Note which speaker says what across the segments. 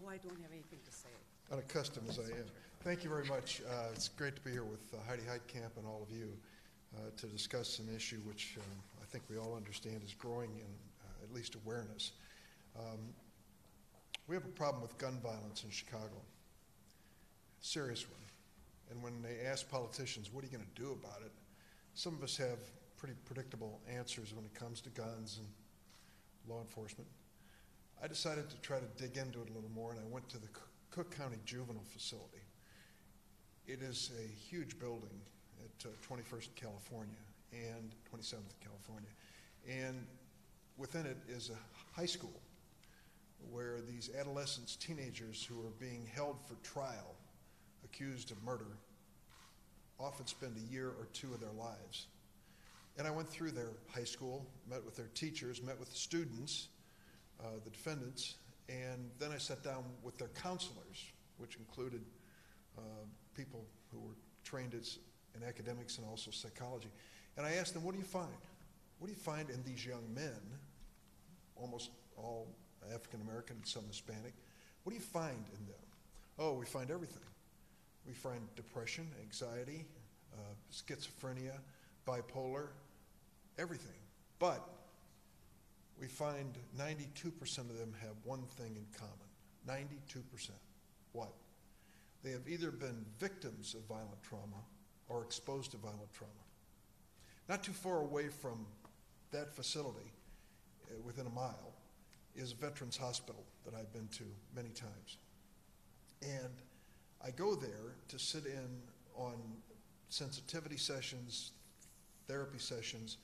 Speaker 1: Oh, I don't have anything to say.
Speaker 2: Unaccustomed as I am. Thank you very much. It's great to be here with Heidi Heitkamp and all of you to discuss an issue which I think we all understand is growing in at least awareness. We have a problem with gun violence in Chicago, serious one. And when they ask politicians, what are you going to do about it? Some of us have pretty predictable answers when it comes to guns and law enforcement. I decided to try to dig into it a little more, and I went to the Cook County Juvenile Facility. It is a huge building at 21st California and 27th California. And within it is a high school where these adolescents, teenagers who are being held for trial, accused of murder, often spend a year or two of their lives. And I went through their high school, met with their teachers, met with the students, the defendants, and then I sat down with their counselors, which included people who were trained in academics and also psychology. And I asked them, what do you find? What do you find in these young men, almost all African American, some Hispanic? What do you find in them? Oh, we find everything. We find depression, anxiety, schizophrenia, bipolar, everything. But we find 92% of them have one thing in common. 92%. What? They have either been victims of violent trauma or exposed to violent trauma. Not too far away from that facility, within a mile, is a veterans hospital that I've been to many times. And I go there to sit in on sensitivity sessions, therapy sessions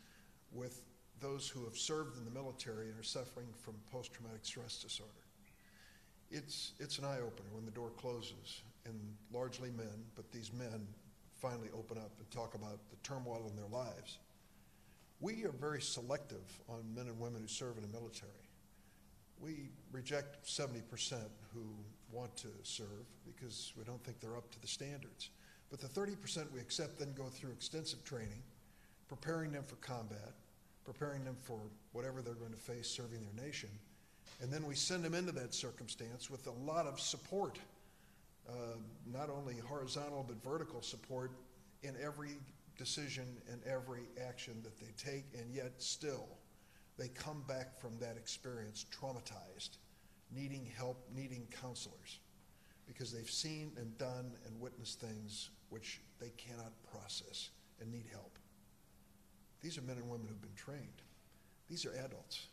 Speaker 2: with those who have served in the military and are suffering from post-traumatic stress disorder. It's an eye-opener when the door closes, and largely men, but these men finally open up and talk about the turmoil in their lives. We are very selective on men and women who serve in the military. We reject 70% who want to serve because we don't think they're up to the standards. But the 30% we accept then go through extensive training, preparing them for combat, preparing them for whatever they're going to face serving their nation. And then we send them into that circumstance with a lot of support, not only horizontal but vertical support in every decision and every action that they take, and yet still they come back from that experience traumatized, needing help, needing counselors, because they've seen and done and witnessed things which they cannot process and need help. These are men and women who've been trained. These are adults.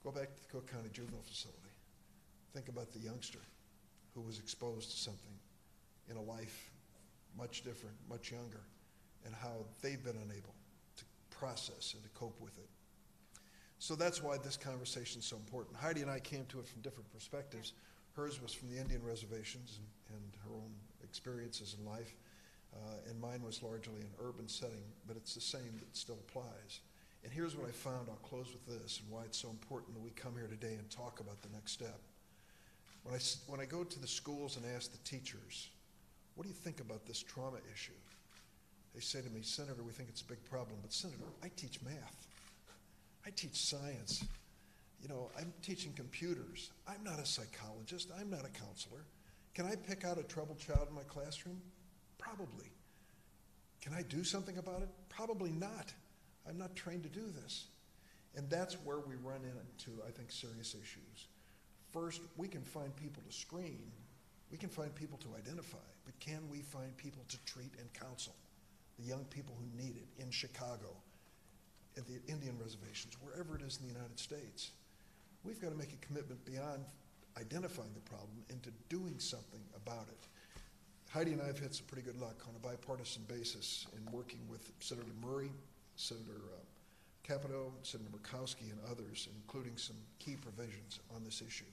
Speaker 2: Go back to the Cook County Juvenile Facility. Think about the youngster who was exposed to something in a life much different, much younger, and how they've been unable to process and to cope with it. So that's why this conversation is so important. Heidi and I came to it from different perspectives. Hers was from the Indian reservations and her own experiences in life, and mine was largely an urban setting, but it's the same that still applies. And here's what I found. I'll close with this and why it's so important that we come here today and talk about the next step. When I go to the schools and ask the teachers, what do you think about this trauma issue? They say to me, Senator, we think it's a big problem, but Senator, I teach math. I teach science. You know, I'm teaching computers. I'm not a psychologist. I'm not a counselor. Can I pick out a troubled child in my classroom? Probably. Can I do something about it? Probably not. I'm not trained to do this. And that's where we run into, I think, serious issues. First, we can find people to screen. We can find people to identify. But can we find people to treat and counsel? The young people who need it in Chicago, at the Indian reservations, wherever it is in the United States. We've got to make a commitment beyond identifying the problem into doing something about it. Heidi and I have had some pretty good luck on a bipartisan basis in working with Senator Murray, Senator Capito, Senator Murkowski, and others, including some key provisions on this issue.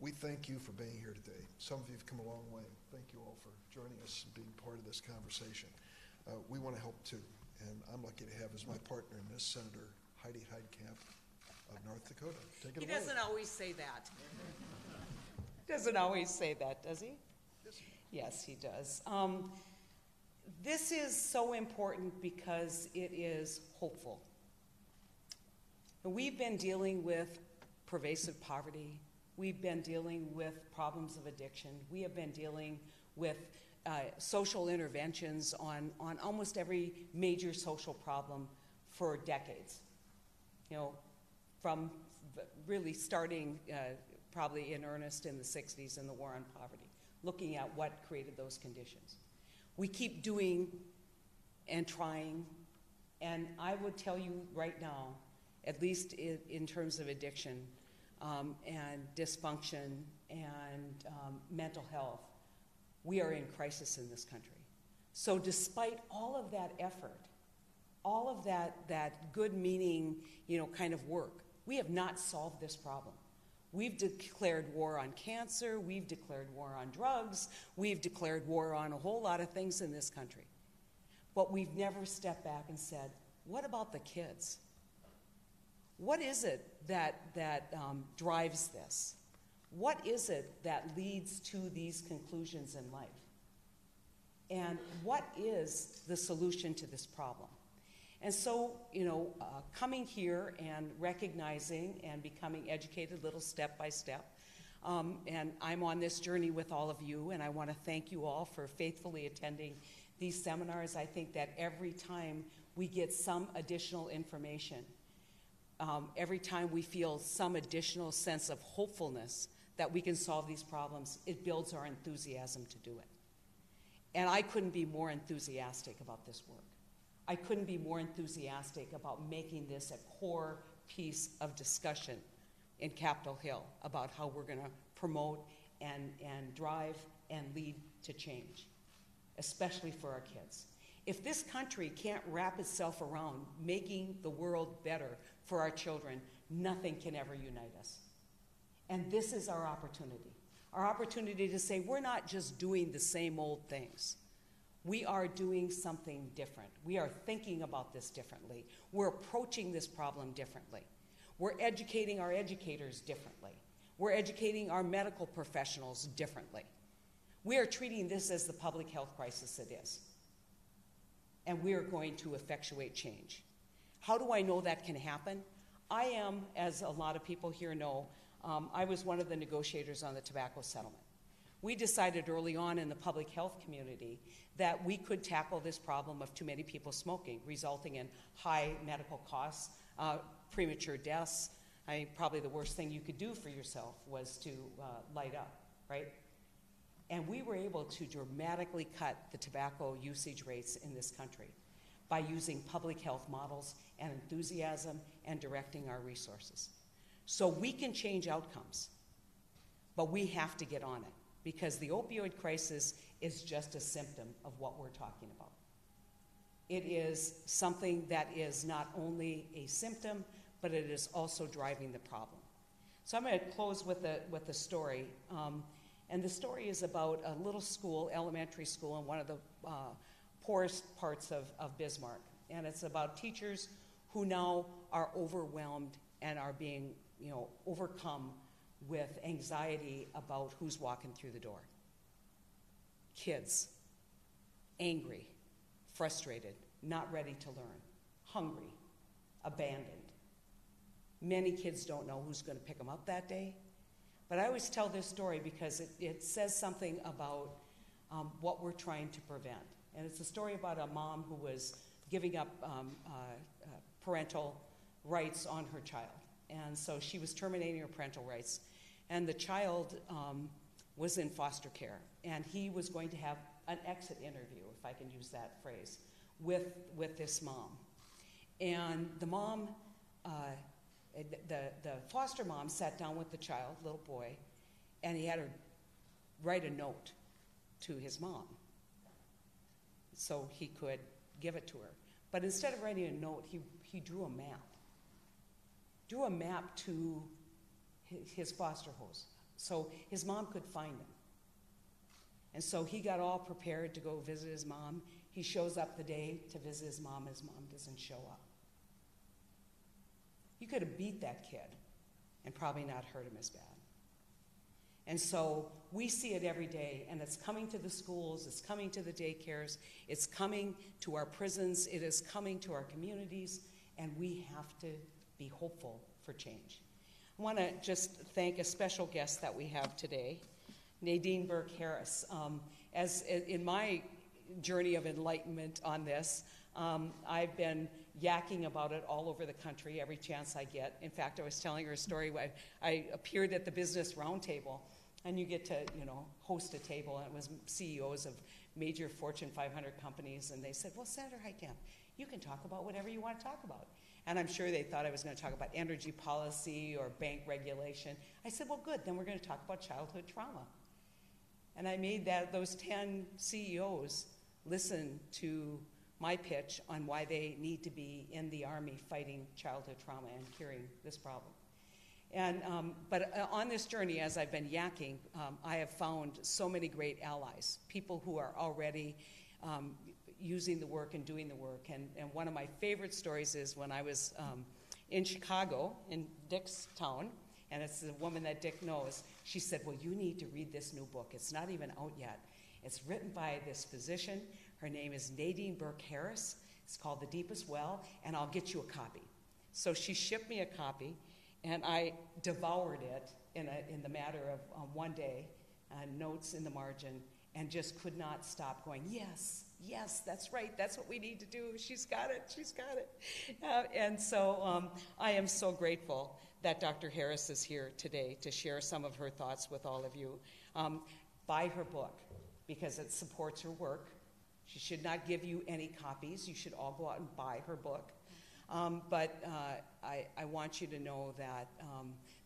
Speaker 2: We thank you for being here today. Some of you have come a long way. Thank you all for joining us and being part of this conversation. We want to help too, and I'm lucky to have as my partner in this Senator Heidi Heitkamp of North Dakota. Take it away.
Speaker 1: He doesn't always say that. Doesn't always say that, does he? Yes, he does. This is so important because it is hopeful. We've been dealing with pervasive poverty, We've been dealing with problems of addiction. We have been dealing with social interventions on almost every major social problem for decades. From really starting probably in earnest in the 60s in the war on poverty, looking at what created those conditions. We keep doing and trying, and I would tell you right now, at least in terms of addiction and dysfunction and mental health, we are in crisis in this country. So despite all of that effort, all of that good meaning, kind of work, we have not solved this problem. We've declared war on cancer, we've declared war on drugs, we've declared war on a whole lot of things in this country. But we've never stepped back and said, what about the kids? What is it that drives this? What is it that leads to these conclusions in life? And what is the solution to this problem? And so, coming here and recognizing and becoming educated little step by step, and I'm on this journey with all of you, and I want to thank you all for faithfully attending these seminars. I think that every time we get some additional information, every time we feel some additional sense of hopefulness that we can solve these problems, it builds our enthusiasm to do it. And I couldn't be more enthusiastic about this work. I couldn't be more enthusiastic about making this a core piece of discussion in Capitol Hill about how we're going to promote and drive and lead to change, especially for our kids. If this country can't wrap itself around making the world better for our children, nothing can ever unite us. And this is our opportunity to say we're not just doing the same old things. We are doing something different. We are thinking about this differently. We're approaching this problem differently. We're educating our educators differently. We're educating our medical professionals differently. We are treating this as the public health crisis it is. And we are going to effectuate change. How do I know that can happen? I am, as a lot of people here know, I was one of the negotiators on the tobacco settlement. We decided early on in the public health community that we could tackle this problem of too many people smoking, resulting in high medical costs, premature deaths. Probably the worst thing you could do for yourself was to light up, right? And we were able to dramatically cut the tobacco usage rates in this country by using public health models and enthusiasm and directing our resources. So we can change outcomes, but we have to get on it, because the opioid crisis is just a symptom of what we're talking about. It is something that is not only a symptom, but it is also driving the problem. So I'm going to close with a story. And the story is about a little school, elementary school, in one of the poorest parts of Bismarck. And it's about teachers who now are overwhelmed and are being, overcome with anxiety about who's walking through the door. Kids, angry, frustrated, not ready to learn, hungry, abandoned. Many kids don't know who's going to pick them up that day. But I always tell this story because it says something about what we're trying to prevent. And it's a story about a mom who was giving up parental rights on her child. And so she was terminating her parental rights. And the child was in foster care. And he was going to have an exit interview, if I can use that phrase, with this mom. And the mom, the foster mom sat down with the child, little boy, and he had her write a note to his mom so he could give it to her. But instead of writing a note, he drew a map. Drew a map to his foster house so his mom could find him. And so he got all prepared to go visit his mom. He shows up the day to visit his mom. His mom doesn't show up. You could have beat that kid and probably not hurt him as bad. And so we see it every day, and it's coming to the schools, it's coming to the daycares, it's coming to our prisons, it is coming to our communities, and we have to be hopeful for change. I want to just thank a special guest that we have today, Nadine Burke Harris. As in my journey of enlightenment on this, I've been yakking about it all over the country every chance I get. In fact, I was telling her a story. I appeared at the Business Roundtable, and you get to, host a table, and it was CEOs of major Fortune 500 companies, and they said, well, Senator Heitkamp, you can talk about whatever you want to talk about. And I'm sure they thought I was going to talk about energy policy or bank regulation. I said, well, good, then we're going to talk about childhood trauma. And I made those 10 CEOs listen to my pitch on why they need to be in the Army fighting childhood trauma and curing this problem. And, but on this journey, as I've been yakking, I have found so many great allies, people who are already using the work and doing the work. And one of my favorite stories is when I was in Chicago, in Dick's town, and it's the woman that Dick knows. She said, well, you need to read this new book. It's not even out yet. It's written by this physician. Her name is Nadine Burke Harris. It's called The Deepest Well, and I'll get you a copy. So she shipped me a copy, and I devoured it in the matter of one day, notes in the margin, and just could not stop going, yes, yes, that's right, that's what we need to do. She's got it, she's got it. And so I am so grateful that Dr. Harris is here today to share some of her thoughts with all of you. Buy her book, because it supports her work. She should not give you any copies. You should all go out and buy her book. But I want you to know that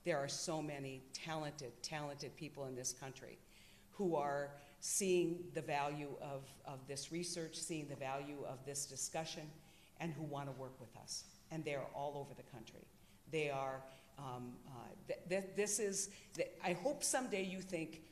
Speaker 1: there are so many talented people in this country who are seeing the value of this research, seeing the value of this discussion, and who want to work with us. And they are all over the country. They are, I hope someday you think,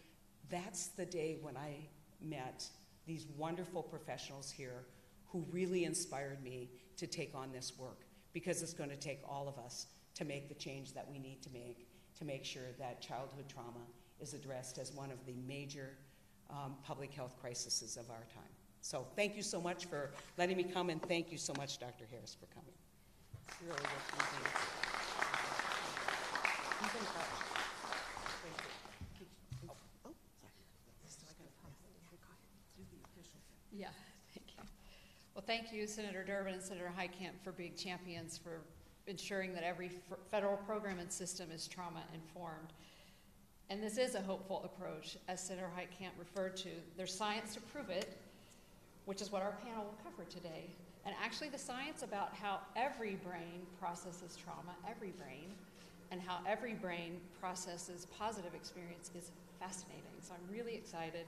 Speaker 1: that's the day when I met these wonderful professionals here who really inspired me to take on this work, because it's going to take all of us to make the change that we need to make sure that childhood trauma is addressed as one of the major public health crises of our time. So thank you so much for letting me come, and thank you so much, Dr. Harris, for coming. It's really good. Thank you.
Speaker 3: Yeah, thank you. Well, thank you, Senator Durbin and Senator Heitkamp, for being champions for ensuring that every federal program and system is trauma-informed. And this is a hopeful approach, as Senator Heitkamp referred to. There's science to prove it, which is what our panel will cover today. And actually the science about how every brain processes trauma, every brain, and how every brain processes positive experience is fascinating. So I'm really excited